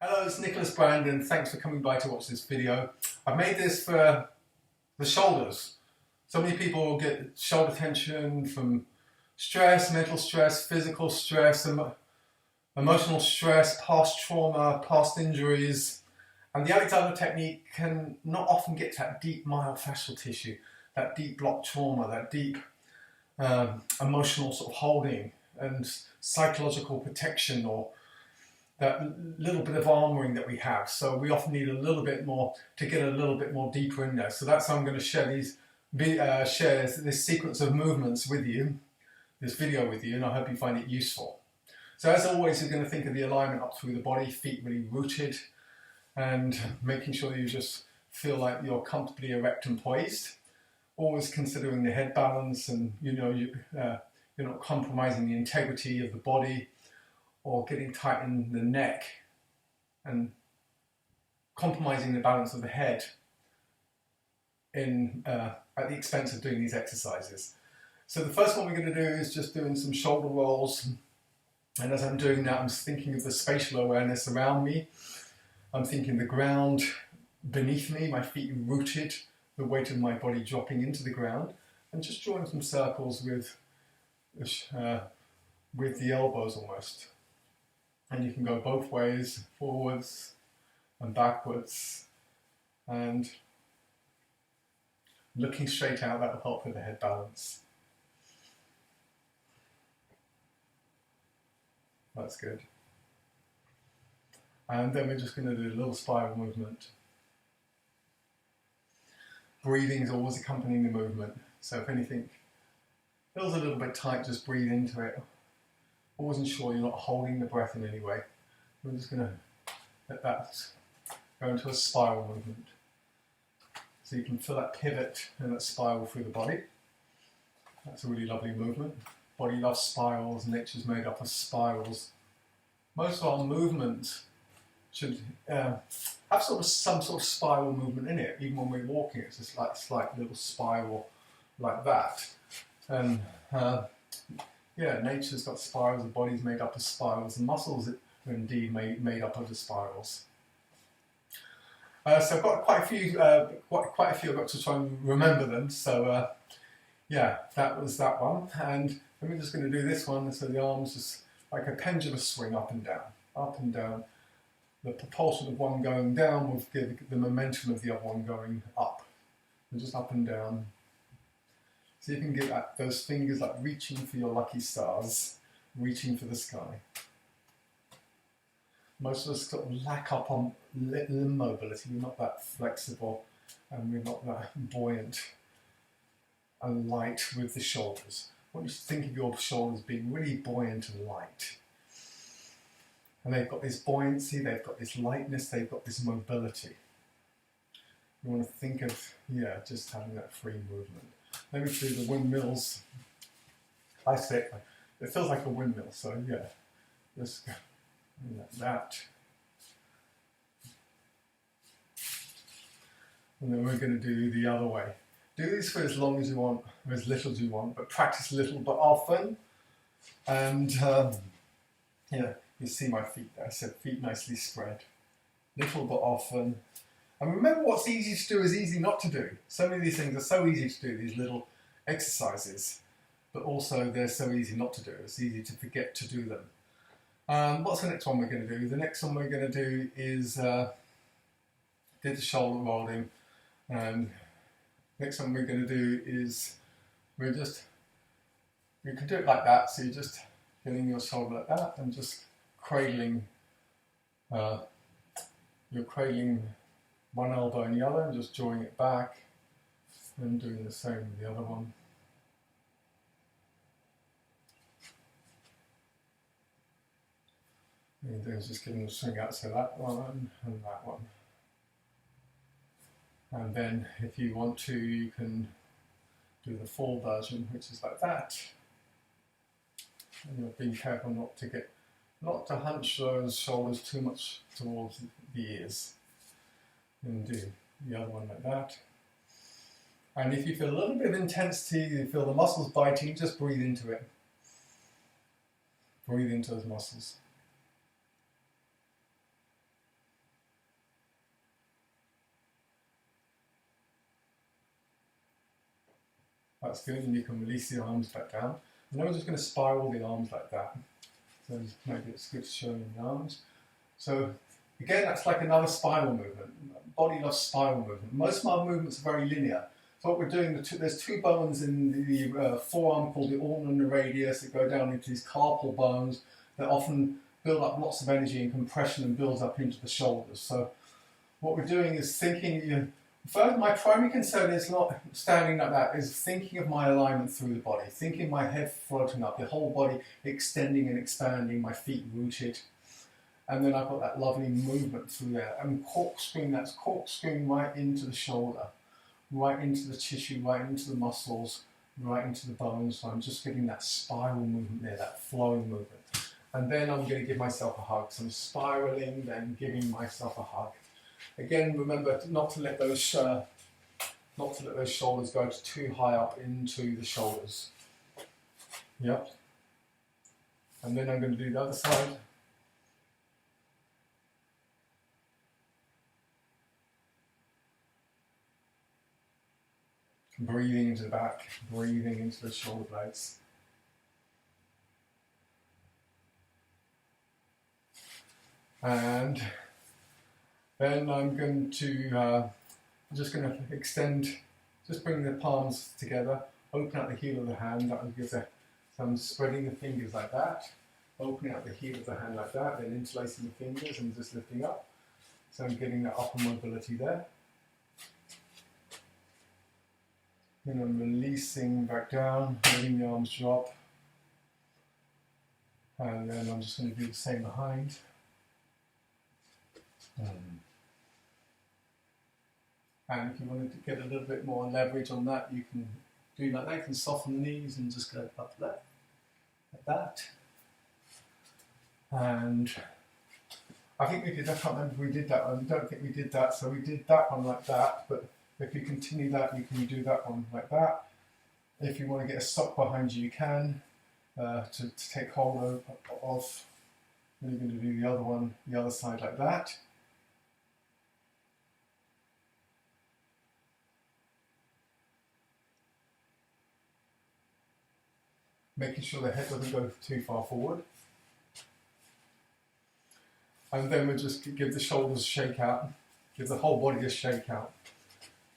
Hello, it's Nicholas Brandon. Thanks for coming by to watch this video. I've made this for the shoulders. So many people get shoulder tension from stress, mental stress, physical stress, emotional stress, past trauma, past injuries. And the Alexander technique can not often get to that deep myofascial tissue, that deep block trauma, that deep emotional sort of holding and psychological protection, or that little bit of armoring that we have. So we often need a little bit more to get a little bit more deeper in there. So that's how I'm going to share this sequence of movements with you, this video with you, and I hope you find it useful. So as always, you're going to think of the alignment up through the body, feet really rooted, and making sure you just feel like you're comfortably erect and poised. Always considering the head balance, and you're not compromising the integrity of the body, or getting tight in the neck and compromising the balance of the head at the expense of doing these exercises. So the first one we're going to do is just doing some shoulder rolls, and as I'm doing that, I'm thinking of the spatial awareness around me. I'm thinking the ground beneath me, my feet rooted, the weight of my body dropping into the ground, and just drawing some circles with the elbows almost. And you can go both ways, forwards and backwards, and looking straight out. That will help with the head balance. That's good. And then we're just going to do a little spiral movement. Breathing is always accompanying the movement. So if anything feels a little bit tight, just breathe into it. Always ensure you're not holding the breath in any way. We're just going to let that go into a spiral movement. So you can feel that pivot and that spiral through the body. That's a really lovely movement. Body loves spirals, nature's made up of spirals. Most of our movements should have some sort of spiral movement in it. Even when we're walking, it's just like a slight little spiral like that. And yeah, nature's got spirals, the body's made up of spirals, and muscles are indeed made up of the spirals. So I've got quite a few I've got to try and remember them. So yeah, that was that one. And then we're just going to do this one. So the arms just like a pendulum swing up and down, up and down. The propulsion of one going down will give the momentum of the other one going up. And just up and down. So you can get those fingers like reaching for your lucky stars, reaching for the sky. Most of us sort of lack up on limb mobility. We're not that flexible, and we're not that buoyant and light with the shoulders. I want you to think of your shoulders being really buoyant and light. And they've got this buoyancy, they've got this lightness, they've got this mobility. You want to think of, just having that free movement. Let me do the windmills. I say it feels like a windmill, so yeah, just go like that. And then we're going to do the other way. Do this for as long as you want, or as little as you want, but practice little but often. And you see my feet there. I said feet nicely spread. Little but often. And remember, what's easy to do is easy not to do. So many of these things are so easy to do, these little exercises, but also they're so easy not to do. It's easy to forget to do them. What's the next one we're going to do? The next one we're going to do is did the shoulder rolling, and next one we're going to do is you can do it like that. So you're just getting your shoulder like that and just cradling. You're cradling one elbow and the other, and just drawing it back, and doing the same with the other one. And then just giving the swing out, so that one and that one. And then if you want to, you can do the full version, which is like that. And you're being careful not to hunch those shoulders too much towards the ears. And do the other one like that. And if you feel a little bit of intensity, you feel the muscles biting, just breathe into it. Breathe into those muscles. That's good, and you can release the arms back down. And then we're just going to spiral the arms like that. So maybe it's good to show you the arms. So again, that's like another spiral movement. Body loves spiral movement. Most of our movements are very linear. So what we're doing, there's two bones in the forearm called the ulnar and the radius that go down into these carpal bones that often build up lots of energy and compression and builds up into the shoulders. So what we're doing is thinking, first, my primary concern is not standing like that, is thinking of my alignment through the body, thinking my head floating up, the whole body extending and expanding, my feet rooted. And then I've got that lovely movement through there. And corkscrewing, that's corkscrewing right into the shoulder, right into the tissue, right into the muscles, right into the bones. So I'm just getting that spiral movement there, that flowing movement. And then I'm going to give myself a hug. So I'm spiraling, then giving myself a hug. Again, remember not to let those shoulders go too high up into the shoulders. Yep. And then I'm going to do the other side. Breathing into the back, breathing into the shoulder blades. And then I'm going to, just going to extend, just bring the palms together, open out the heel of the hand, that will give so I'm spreading the fingers like that, opening out the heel of the hand like that, then interlacing the fingers and just lifting up. So I'm getting that upper mobility there. Then I'm releasing back down, letting the arms drop. And then I'm just going to do the same behind. And if you wanted to get a little bit more leverage on that, you can do like that. You can soften the knees and just go up that, like that. And I think we did, I can't remember if we did that one. I don't think we did that. So we did that one like that, but if you continue that, you can do that one like that. If you want to get a sock behind you, you can, to take hold of. Then you're going to do the other one, the other side like that. Making sure the head doesn't go too far forward. And then we'll just give the shoulders a shake out, give the whole body a shake out.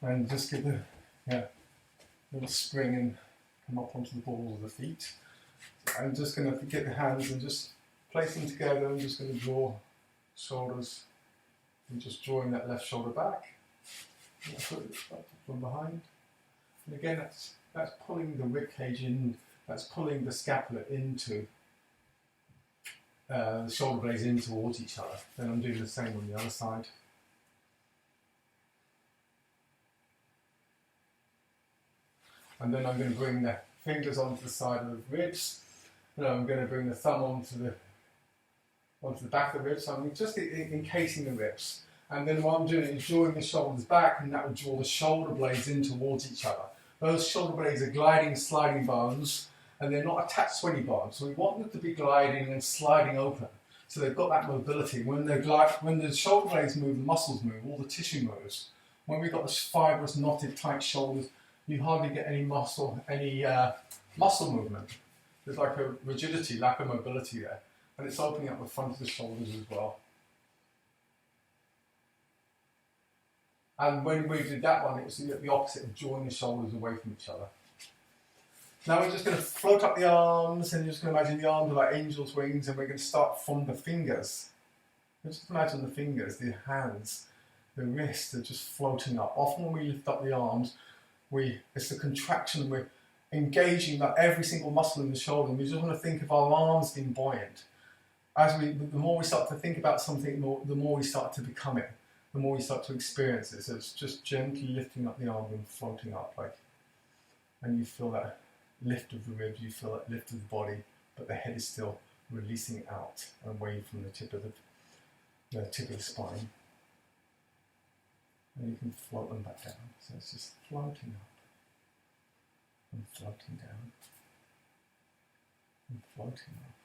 And just give the little spring and come up onto the balls of the feet. I'm just going to get the hands and just place them together. I'm just going to draw shoulders and just drawing that left shoulder back. From behind. And again, that's pulling the ribcage in. That's pulling the scapula into the shoulder blades in towards each other. Then I'm doing the same on the other side. And then I'm going to bring the fingers onto the side of the ribs. And I'm going to bring the thumb onto the back of the ribs. So I'm just encasing the ribs. And then what I'm doing is drawing the shoulders back, and that will draw the shoulder blades in towards each other. Those shoulder blades are gliding, sliding bones, and they're not attached to any bones. So we want them to be gliding and sliding open. So they've got that mobility. When the shoulder blades move, the muscles move, all the tissue moves. When we've got the fibrous, knotted, tight shoulders, you hardly get any muscle movement. There's like a rigidity, lack of mobility there. And it's opening up the front of the shoulders as well. And when we did that one, it was the opposite of drawing the shoulders away from each other. Now we're just going to float up the arms, and you're just going to imagine the arms are like angel's wings, and we're going to start from the fingers. Just imagine the fingers, the hands, the wrists are just floating up. Often when we lift up the arms, it's the contraction, we're engaging like every single muscle in the shoulder, and we just want to think of our arms being buoyant. The more we start to think about something, the more we start to become it, the more we start to experience it. So it's just gently lifting up the arm and floating up, and you feel that lift of the ribs, you feel that lift of the body, but the head is still releasing out away from the tip of the spine. And you can float them back down. So it's just floating up and floating down and floating up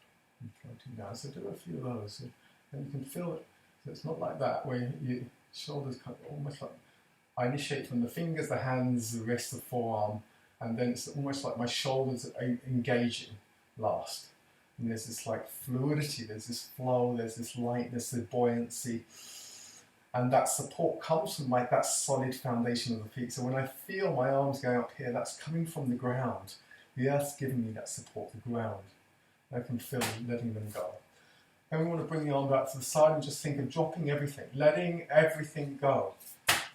and floating down. So do a few of those, and you can feel it. So it's not like that where your shoulders kind of almost like, I initiate from the fingers, the hands, the wrist, the forearm, And then it's almost like my shoulders are engaging last. And there's this like fluidity, there's this flow, there's this lightness, this buoyancy. And that support comes from like that solid foundation of the feet. So when I feel my arms going up here, that's coming from the ground. The earth's giving me that support, the ground. I can feel letting them go. And we want to bring the arm back to the side and just think of dropping everything, letting everything go.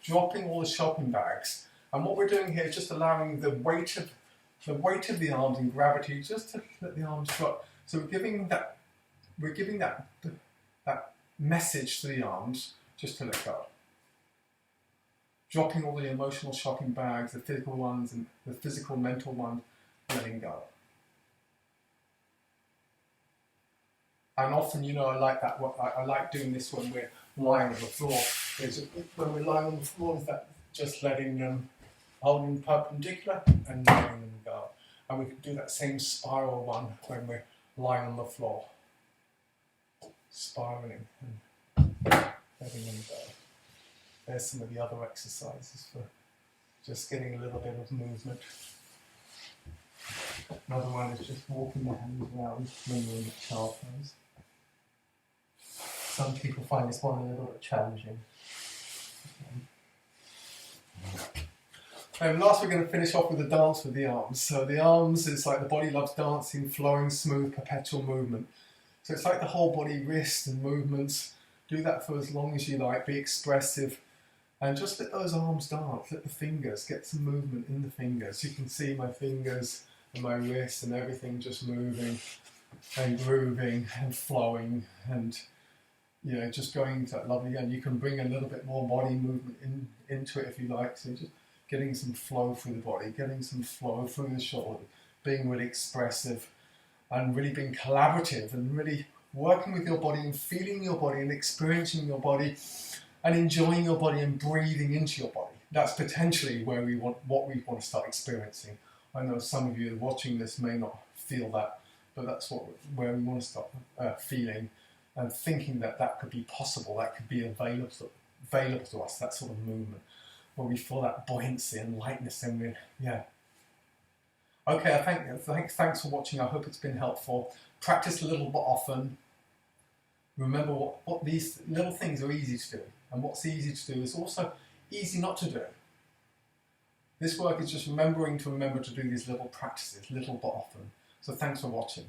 Dropping all the shopping bags. And what we're doing here is just allowing the weight of the arms and gravity just to let the arms drop. So we're giving that message to the arms just to let go. Dropping all the emotional shopping bags, the physical ones and the physical mental ones, letting go. And often, you know, I like that. I like doing this when we're lying on the floor. When we're lying on the floor, is that just letting them, holding perpendicular and letting them go. And we can do that same spiral one when we're lying on the floor. Spiraling and letting them go. There's some of the other exercises for just getting a little bit of movement. Another one is just walking the hands around when you're in the child pose. Some people find this one a little bit challenging. Last we're going to finish off with a dance with the arms. So the arms, it's like the body loves dancing, flowing, smooth, perpetual movement. So it's like the whole body, wrist and movements. Do that for as long as you like, be expressive. And just let those arms dance, let the fingers, get some movement in the fingers. You can see my fingers and my wrists and everything just moving and grooving and flowing and, you know, just going into that lovely, and you can bring a little bit more body movement into it if you like. So just getting some flow through the body, getting some flow through the shoulder, being really expressive and really being collaborative and really working with your body and feeling your body and experiencing your body and enjoying your body and breathing into your body. That's potentially where what we want to start experiencing. I know some of you watching this may not feel that, but that's where we want to start feeling and thinking that could be possible, that could be available to us, that sort of movement, where we feel that buoyancy and lightness and we're, yeah. Okay, thanks for watching. I hope it's been helpful. Practice a little bit often. Remember what these little things are easy to do, and what's easy to do is also easy not to do. This work is just remember to do these little practices, little but often. So thanks for watching.